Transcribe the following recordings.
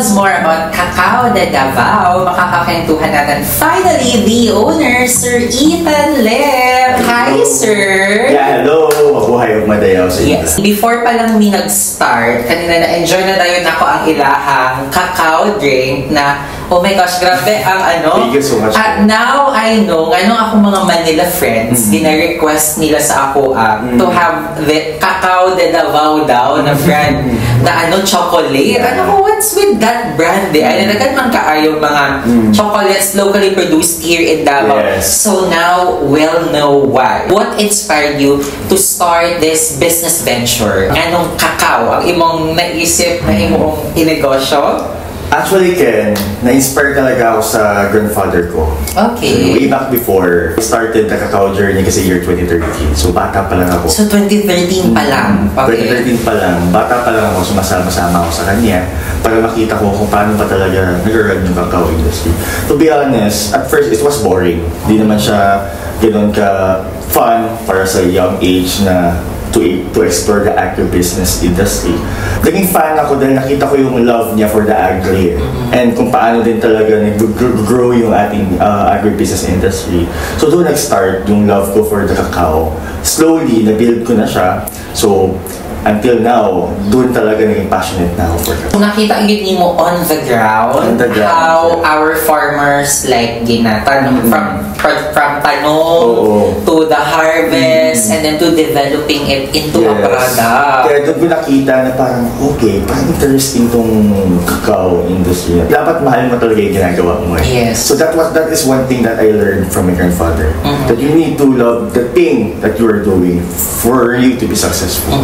us more about Cacao de Davao, makakakentuhan natin finally the owner, Sir Ethan Lim. Hi, sir! Yeah, hello! Mabuhay magmadayaw sa inyo. Yes. Before pa lang mi nag-start, kanina na-enjoy na tayo na ko ang ilahang cacao drink na, oh my gosh, grabe ang ano. Thank you so much. At now I know, akong mga Manila friends, gina-request nila sa ako to have the Cacao de Davao daw na brand na chocolate. Ano ko, what's with that brand? Ay, nalagan man kaayo mga chocolates locally produced here in Davao. Yes. So now, we'll know why. What inspired you to start this business venture? Anong cacao ang imong naisip na imong inegosyo? Actually, Ken, na-inspire talaga ako sa grandfather ko. Okay. Way back before, I started the cacao journey kasi year 2013. So, bata pa lang ako. So, 2013 pa lang? Okay. 2013 pa lang. Bata pa lang ako, sumasama-sama ako sa kanya para makita ko kung paano ba talaga nag-run yung cacao industry. To be honest, at first, it was boring. Di naman siya ganoon ka fun para sa young age na to explore the agribusiness industry. Naging fan ako dahil nakita ko yung love niya for the agri and kung paano din talaga nag-grow yung ating agribusiness industry. So doon nag-start yung love ko for the cacao. Slowly, na-build ko na siya. So until now, doon talaga naging passionate na ako for that. Kung nakita yun mo on the ground, how our farmers like ginatan from tanong to the harvest and then to developing it into a product. Kaya doon ko nakita na parang parang interesting tong cacao industry. Dapat mahal mo talaga yung ginagawa mo. Yes. So that is one thing that I learned from my grandfather. That you need to love the thing that you are doing for you to be successful.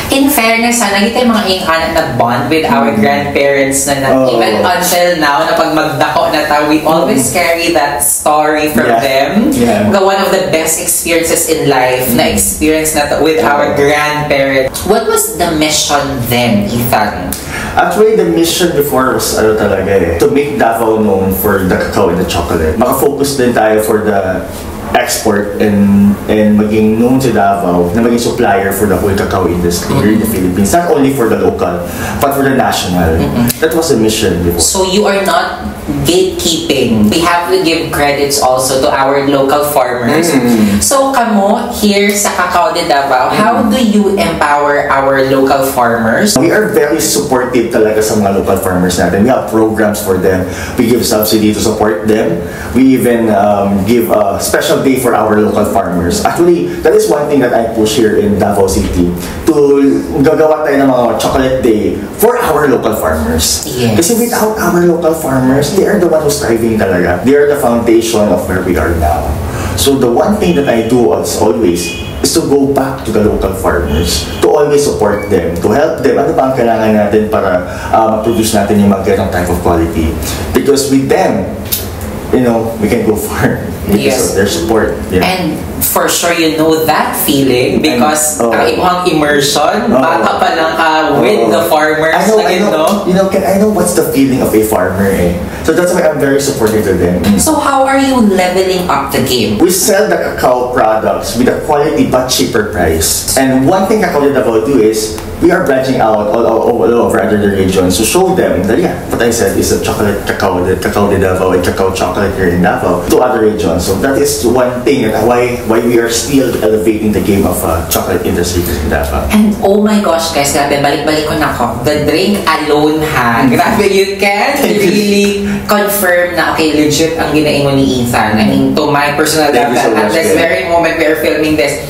In fairness, nagita yung mga ingkanan na bond with our grandparents na even until now, na pag magdako na tayo, we always carry that story from them. Yeah. One of the best experiences in life na experience na with our grandparents. What was the mission then, Ethan? Actually, the mission before was to make Davao known for the cacao and the chocolate. Maka-focus din tayo for the export and maging known si Davao na maging supplier for the whole cacao industry here in the Philippines. Not only for the local, but for the national. That was the mission before. So you are not gatekeeping. We have to give credits also to our local farmers. So kamo, here sa Cacao de Davao, how do you empower our local farmers? We are very supportive talaga sa mga local farmers natin. We have programs for them. We give subsidy to support them. We even give a special day for our local farmers. Actually, that is one thing that I push here in Davao City. To gagawa tayo ng mga chocolate day for our local farmers. Yes. Kasi without our local farmers, they are the ones who's thriving talaga. They are the foundation of where we are now. So the one thing that I do as always is to go back to the local farmers, to always support them, to help them. Ano ba ang kailangan natin para ma-produce natin yung mga ganong type of quality? Because with them, we can go far because of their support. Yeah. And for sure, you know that feeling because ang imong immersion, bata pa lang ka with the farmers. I know what's the feeling of a farmer. So that's why I'm very supportive of them. So how are you leveling up the game? We sell the cacao products with a quality but cheaper price. And one thing Cacao de Davao do is we are branching out all over other regions to show them that what I said is a chocolate cacao, the Cacao de Davao and cacao chocolate here in Davao to other regions. So that is one thing that why we are still elevating the game of chocolate industry in Davao. And oh my gosh guys, grabe, balik-balik ko na ko. The drink alone grabe, you can really confirm na legit ang ginaingon ni Ethan. I mean, to my personal level, at this very moment we are filming this,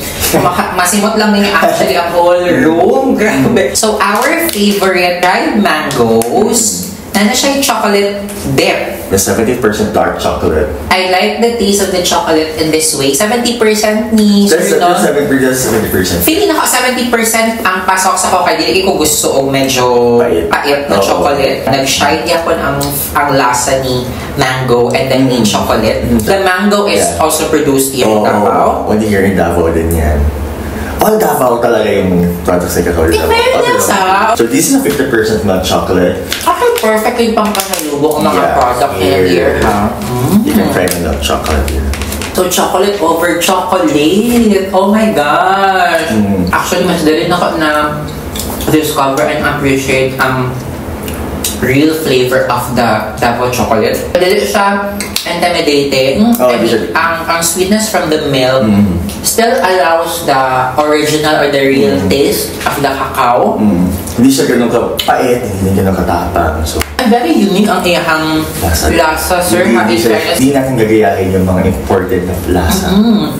masimot lang niya actually ang whole room. Grabe. So our favorite dried mangoes, na siya yung chocolate dip. The 70% dark chocolate. I like the taste of the chocolate in this way. 70% ni That's Sir Don. 70%. Feeling ako 70% ang pasok sa coca. Dili ko gusto o medyo pait na chocolate. Nag-shine ako ang lasa ni mango and then ni chocolate. The mango is also produced here in Davao. When here in Davao din yan. All Davao talaga yung products na Cacao de Davao. So this is a 50% milk chocolate. Okay, perfect yung pangkasalubong ng mga product nila here. You can try the milk chocolate here. So, chocolate over chocolate. Oh my gosh. Actually, mas dali na discover and appreciate ang real flavor of the Davao chocolate. Dili siya intimidating. Oh, I mean, ang sweetness from the milk still allows the original or the real taste of the cacao. Hindi siya ganun ka-pait, hindi ganun katapang. So, Very unique ang iyang lasa, sir. Hindi natin gagayahin yung mga imported na lasa.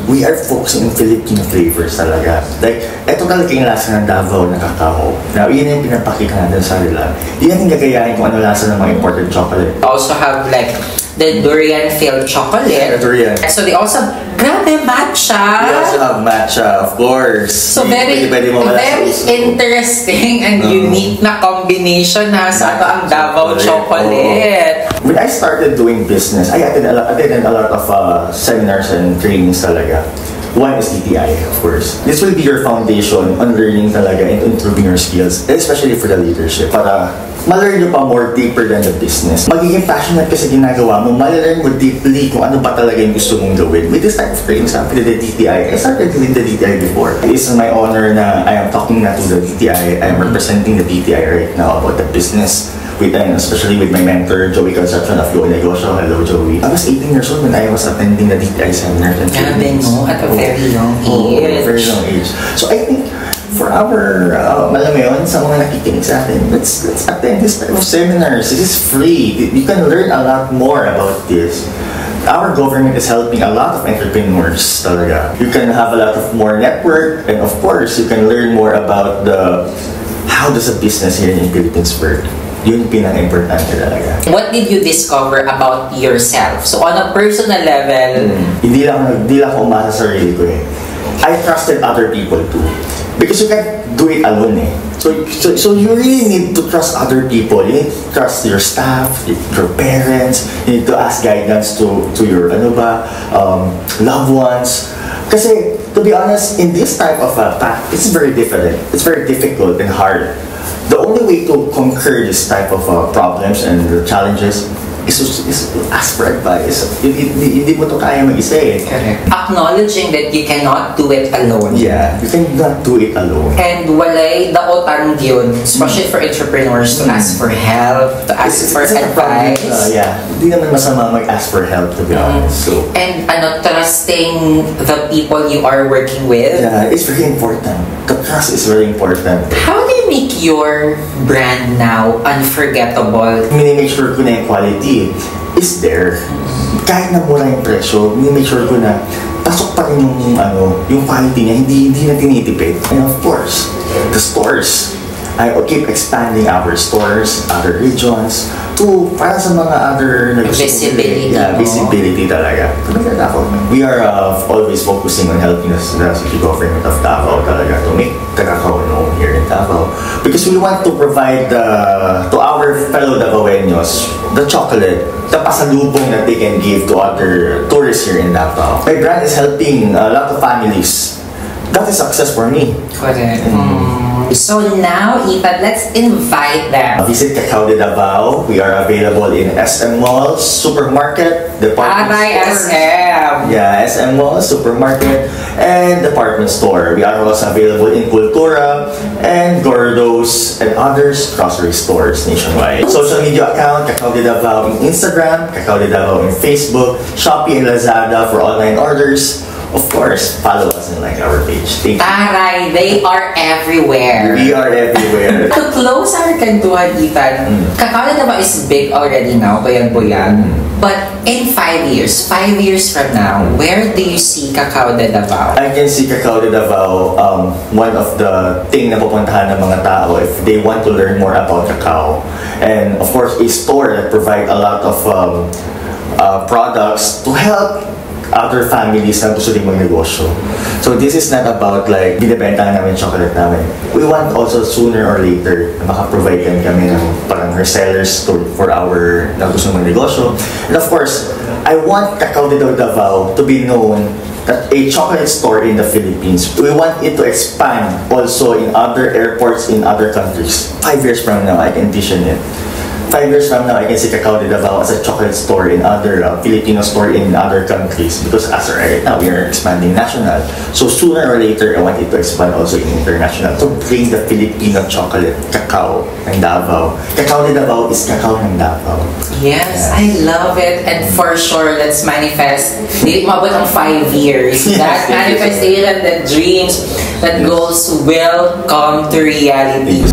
We are focusing on Filipino flavors talaga. Like, eto talaga yung lasa ng Davao na cacao. Now, yun yung pinapakita natin sa nila. Hindi natin gagayahin kung ano lasa ng mga imported chocolate. Also have like the durian filled chocolate. Durian. So they also have, grabe, matcha. We also have matcha, of course. So very interesting and unique na combination na sa ang Davao chocolate. When I started doing business, I attended a lot of seminars and trainings talaga. One is DTI, of course. This will be your foundation on learning talaga and improving your skills, especially for the leadership. Para ma-learn nyo pa more deeper than the business. Magiging passionate ka sa ginagawa mo, ma-learn mo deeply kung ano ba talaga yung gusto mong gawin. With this type of trainings, after the DTI, I started doing the DTI before. It is my honor na I am talking na to the DTI. I am representing the DTI right now about the business. Especially with my mentor, Joey Concepcion of Go Negosyo. Hello, Joey. I was 18 years old when I was attending the DTI seminar. Grabe, no? At a very young age. Very young age. So I think for our, alam mo yun, sa mga nakikinig sa atin, let's attend this type of seminars. It is free. You can learn a lot more about this. Our government is helping a lot of entrepreneurs talaga. You can have a lot of more network, and of course, you can learn more about how does a business here in the Philippines work. Yun pinaka-importante talaga. What did you discover about yourself? So on a personal level, hindi lang ako umasa sa sarili ko eh. I trusted other people too. Because you can't do it alone eh. So you really need to trust other people. You need to trust your staff, your parents. You need to ask guidance to your loved ones. Kasi to be honest, in this type of path, it's very different. It's very difficult and hard. The only way to conquer this type of problems and challenges is to ask for advice. Hindi mo to kaya mag-isa eh. Correct. Acknowledging that you cannot do it alone. Yeah, you cannot do it alone. And walay daotan yun, especially for entrepreneurs to ask for help, to ask for advice. Yeah, hindi naman masama mag-ask for help, to be honest. So, and trusting the people you are working with. Yeah, it's very important. The trust is very important. How do you make your brand now unforgettable? Make sure ko na yung quality is there. Kahit na mura yung presyo, make sure ko na pasok pa rin yung quality niya, hindi na tinitipid. And of course, the stores. I keep expanding our stores, other regions, para sa mga other visibility. Yeah, visibility talaga. We are always focusing on helping the city government of Davao talaga to make Cacao known here in Davao. Because we want to provide to our fellow Davaoenos the chocolate, the pasalubong that they can give to other tourists here in Davao. My brand is helping a lot of families. That is success for me. Correct. So now, Ethan, let's invite them. Visit Cacao de Davao. We are available in SM Mall, Supermarket, Department Store. SM! Yeah, SM Mall, Supermarket, and Department Store. We are also available in Cultura and Gordo's and others grocery stores nationwide. Social media account, Cacao de Davao in Instagram, Cacao de Davao in Facebook, Shopee and Lazada for online orders. Of course, follow us and like our page. Thank you. Taray, they are everywhere. We are everywhere. To close our kantuhan, Ethan, Cacao de Davao is big already now, Boyan. But in 5 years from now, where do you see Cacao de Davao? I can see Cacao de Davao, one of the thing na pupuntahan ng mga tao if they want to learn more about cacao. And of course, a store that provide a lot of products to help other families na gusto rin magnegosyo. So this is not about like binibenta namin chocolate namin. We want also sooner or later na makaprovide kami ng parang resellers for our na gusto magnegosyo. And of course, I want Cacao de Davao to be known that a chocolate store in the Philippines. We want it to expand also in other airports in other countries. 5 years from now, I can envision it. 5 years from now, I can see Cacao de Davao as a chocolate store in other Filipino store in other countries because as right now we are expanding national. So sooner or later, I want it to expand also in international to bring the Filipino chocolate cacao ng Davao. Cacao de Davao is cacao ng Davao. Yes, I love it. And for sure, let's manifest. Hindi mabot ang 5 years. That manifestation, that dreams, that goals will come to reality.